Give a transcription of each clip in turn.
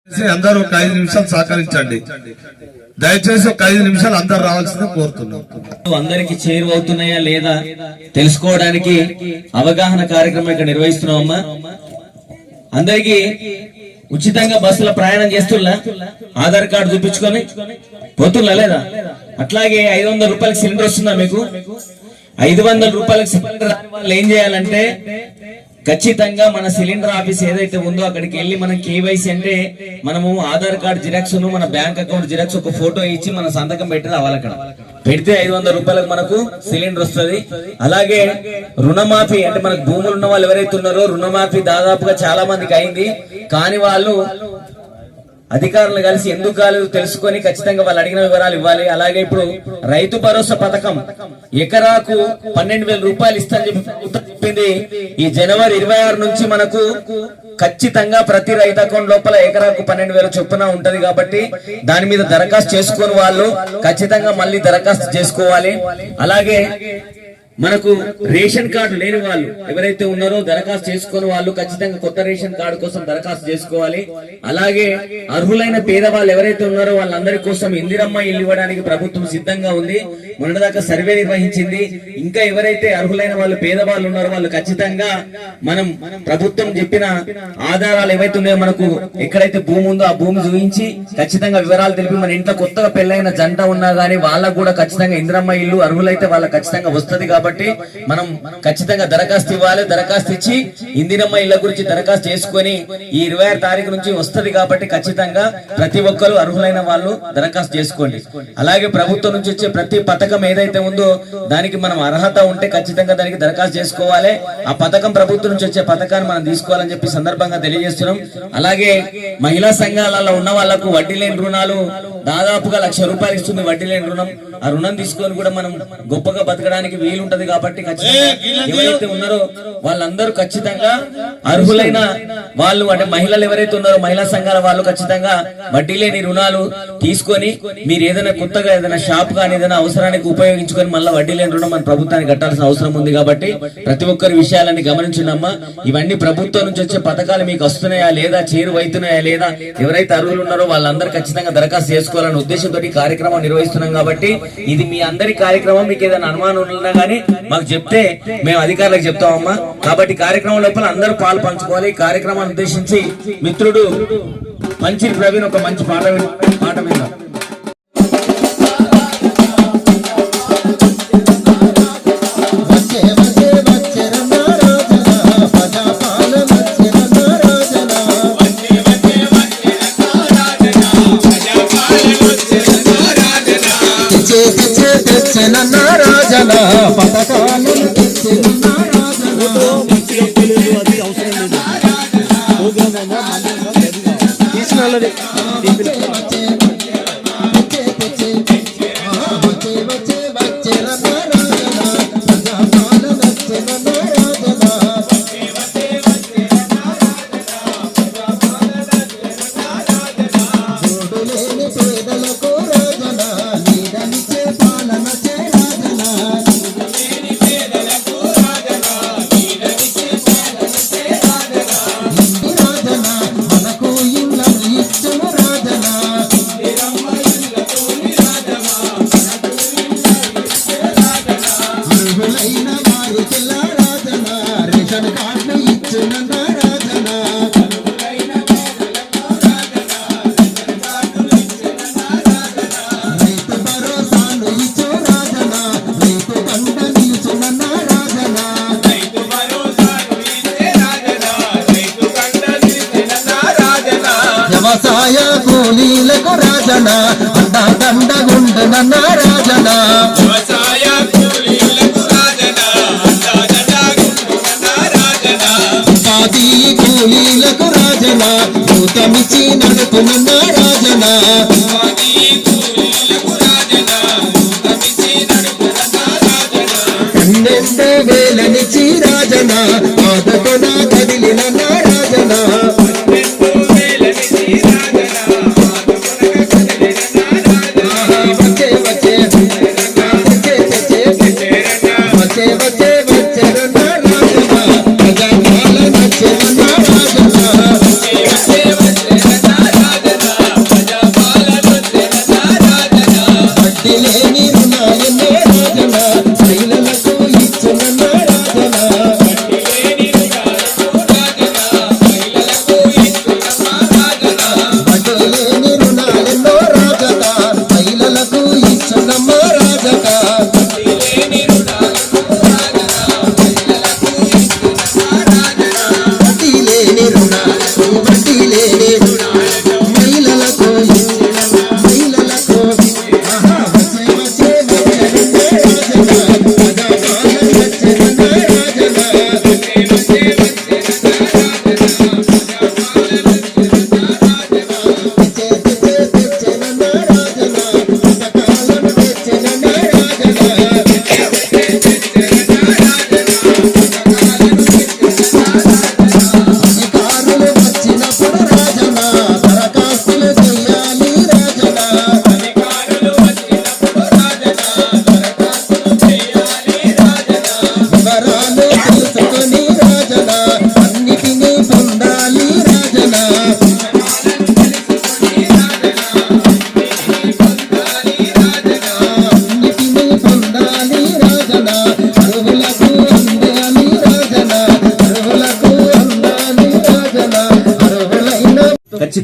అందరూ ఒక 5 నిమిషాలు సహకరించండి. దయచేసి ఒక 5 నిమిషాలు అందరు రావాల్సిందే కోరుతున్నాం. అందరికి చేరువవుతున్నాయా లేదా తెలుసుకోవడానికి అవగాహన కార్యక్రమం ఇక్కడ నిర్వహిస్తున్నామమ్మా. అందరికి ఉచితంగా బస్సులో ప్రయాణం చేస్తున్నా ఆధార్ కార్డు చూపించుకొని పోతున్నా లేదా? అట్లాగే 500 రూపాయలకి సిలిండర్ వస్తుందా మీకు? 500 రూపాయలకి సిలిండర్ వాళ్ళు ఏం చేయాలంటే ఖచ్చితంగా మన సిలిండర్ ఆఫీస్ ఏదైతే ఉందో అక్కడికి వెళ్ళి మనం కేవైసీ అంటే మనము ఆధార్ కార్డు జిరాక్స్ ను మన బ్యాంక్ అకౌంట్ జిరాక్స్ ఒక ఫోటో ఇచ్చి మన సంతకం పెట్టి రావాలి. అక్కడ పెడితే 500 రూపాయలకు మనకు సిలిండర్ వస్తుంది. అలాగే రుణమాఫీ అంటే మనకు భూములు ఉన్న వాళ్ళు ఎవరైతే ఉన్నారో రుణమాఫీ దాదాపుగా చాలా మందికి అయింది. కానీ వాళ్ళు అధికారులు కలిసి ఎందుకు కాలేదు తెలుసుకొని ఖచ్చితంగా వాళ్ళు అడిగిన వివరాలు ఇవ్వాలి. అలాగే ఇప్పుడు రైతు భరోసా పథకం ఎకరాకు 12,000 రూపాయలు ఇస్తానని చెప్పింది. ఈ జనవరి 26 నుంచి మనకు ఖచ్చితంగా ప్రతి రైతు అకౌంట్ లోపల ఎకరాకు 12,000 చొప్పున ఉంటది. కాబట్టి దాని మీద దరఖాస్తు చేసుకుని వాళ్ళు ఖచ్చితంగా మళ్ళీ దరఖాస్తు చేసుకోవాలి. అలాగే మనకు రేషన్ కార్డు లేని వాళ్ళు ఎవరైతే ఉన్నారో దరఖాస్తు చేసుకుని వాళ్ళు ఖచ్చితంగా కొత్త రేషన్ కార్డు కోసం దరఖాస్తు చేసుకోవాలి. అలాగే అర్హులైన పేదవాళ్ళు ఎవరైతే ఉన్నారో వాళ్ళందరి కోసం ఇందిరమ్మ ఇల్లు ఇవ్వడానికి ప్రభుత్వం సిద్ధంగా ఉంది. మొన్నటిదాకా సర్వే నిర్వహించింది. ఇంకా ఎవరైతే అర్హులైన వాళ్ళు పేదవాళ్ళు ఉన్నారో వాళ్ళు ఖచ్చితంగా మనం ప్రభుత్వం చెప్పిన ఆధారాలు ఏవైతే ఉన్నాయో మనకు ఎక్కడైతే భూమి ఉందో ఆ భూమి చూపించి ఖచ్చితంగా వివరాలు తెలిపి మన ఇంట్లో కొత్తగా పెళ్ళైన జంట ఉన్నా గానీ వాళ్ళకు కూడా ఖచ్చితంగా ఇందిరమ్మ ఇల్లు అర్హులైతే వాళ్ళకి ఖచ్చితంగా వస్తుంది. కాబట్టి మనం ఖచ్చితంగా దరఖాస్తు ఇవ్వాలి. దరఖాస్తు ఇచ్చి ఇందిరమ్మ ఇళ్ల గురించి దరఖాస్తు చేసుకుని ఈ 26 తారీఖు నుంచి వస్తుంది. కాబట్టి ఖచ్చితంగా ప్రతి ఒక్కరు అర్హులైన వాళ్ళు దరఖాస్తు చేసుకోండి. అలాగే ప్రభుత్వం నుంచి వచ్చే ప్రతి పథకం ఏదైతే ఉందో దానికి మనం అర్హత ఉంటే ఖచ్చితంగా దానికి దరఖాస్తు చేసుకోవాలి. ఆ పథకం ప్రభుత్వం నుంచి వచ్చే పథకాన్ని మనం తీసుకోవాలని చెప్పి సందర్భంగా తెలియజేస్తున్నాం. అలాగే మహిళా సంఘాలలో ఉన్న వాళ్లకు వడ్డీ లేని రుణాలు దాదాపుగా 1,00,000 రూపాయలు ఇస్తుంది వడ్డీ లేని రుణం. ఆ రుణం తీసుకొని కూడా మనం గొప్పగా బతకడానికి వీలుంటది. కాబట్టి ఎవరైతే ఉన్నారో వాళ్ళందరూ ఖచ్చితంగా అర్హులైన వాళ్ళు అంటే మహిళలు ఎవరైతే ఉన్నారో మహిళా సంఘాల వాళ్ళు ఖచ్చితంగా వడ్డీ లేని రుణాలు తీసుకొని మీరు ఏదైనా కొత్తగా ఏదైనా షాప్ కానీ ఏదైనా అవసరానికి ఉపయోగించుకొని మళ్ళీ వడ్డీ లేని రుణం మన ప్రభుత్వానికి కట్టాల్సిన అవసరం ఉంది. కాబట్టి ప్రతి ఒక్కరి విషయాలన్నీ గమనించున్నమ్మా. ఇవన్నీ ప్రభుత్వం నుంచి వచ్చే పథకాలు మీకు వస్తున్నాయా లేదా, చేరువైతున్నాయా లేదా, ఎవరైతే అర్హులు ఉన్నారో వాళ్ళందరూ ఖచ్చితంగా దరఖాస్తు చేసుకోవాలనే ఉద్దేశంతో కార్యక్రమం నిర్వహిస్తున్నాం. కాబట్టి ఇది మీ అందరి కార్యక్రమం. మీకు ఏదైనా అనుమానం ఉన్నా గానీ మాకు చెప్తే మేము అధికారులకు చెప్తామమ్మా. కాబట్టి కార్యక్రమం లోపల అందరూ పాలు పంచుకోవాలి. ఈ కార్యక్రమాన్ని ఉద్దేశించి మిత్రుడు మంచి ప్రవీణ్ ఒక మంచి పాట విందాం. వ్యవసాయ కూలీలకు రాజన అండదండగుండనన్న రాజన వ్యవసాయ కూలీలకు రాజన అండదండగుండనన్న రాజన ఉపాధి కూలీలకు రాజన భూతమిచి నడుపునన్న రాజన ఉపాధి కూలీలకు రాజన భూతమిచి నడుపునన్న రాజన 12,000నిచి రాజన ఆదతన కదిలినన్న రాజన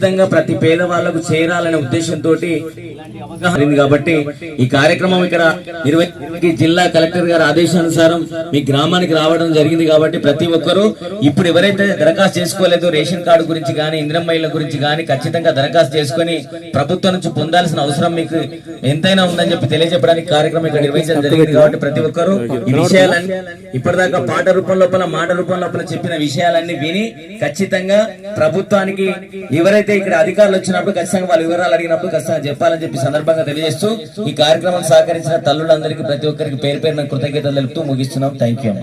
ఖచ్చితంగా ప్రతి పేదవాళ్లకు చేరాలనే ఉద్దేశంతో కాబట్టి ఈ కార్యక్రమం ఇక్కడ జిల్లా కలెక్టర్ గారి ఆదేశానుసారం మీ గ్రామానికి రావడం జరిగింది. కాబట్టి ప్రతి ఒక్కరూ ఇప్పుడు ఎవరైతే దరఖాస్తు చేసుకోలేదో రేషన్ కార్డు గురించి గానీ ఇందిరమ్మ ఇళ్ల గురించి గానీ ఖచ్చితంగా దరఖాస్తు చేసుకుని ప్రభుత్వం నుంచి పొందాల్సిన అవసరం మీకు ఎంతైనా ఉందని చెప్పి తెలియజెప్పడానికి కార్యక్రమం ఇక్కడ నిర్వహించడం జరిగింది. కాబట్టి ప్రతి ఒక్కరూ ఈ విషయాలన్నీ ఇప్పటిదాకా మాట రూపంలో చెప్పిన విషయాలన్నీ విని ఖచ్చితంగా ప్రభుత్వానికి ఎవరైతే ఇక్కడ అధికారులు వచ్చినప్పుడు ఖచ్చితంగా వాళ్ళ వివరాలు అడిగినప్పుడు ఖచ్చితంగా చెప్పాలని చెప్పి సందర్భంగా తెలియజేస్తూ ఈ కార్యక్రమం సహకరించిన తల్లులందరికీ ప్రతి ఒక్కరికి పేరు పేరున కృతజ్ఞతలు తెలుపుతూ ముగిస్తున్నాం. Thank you.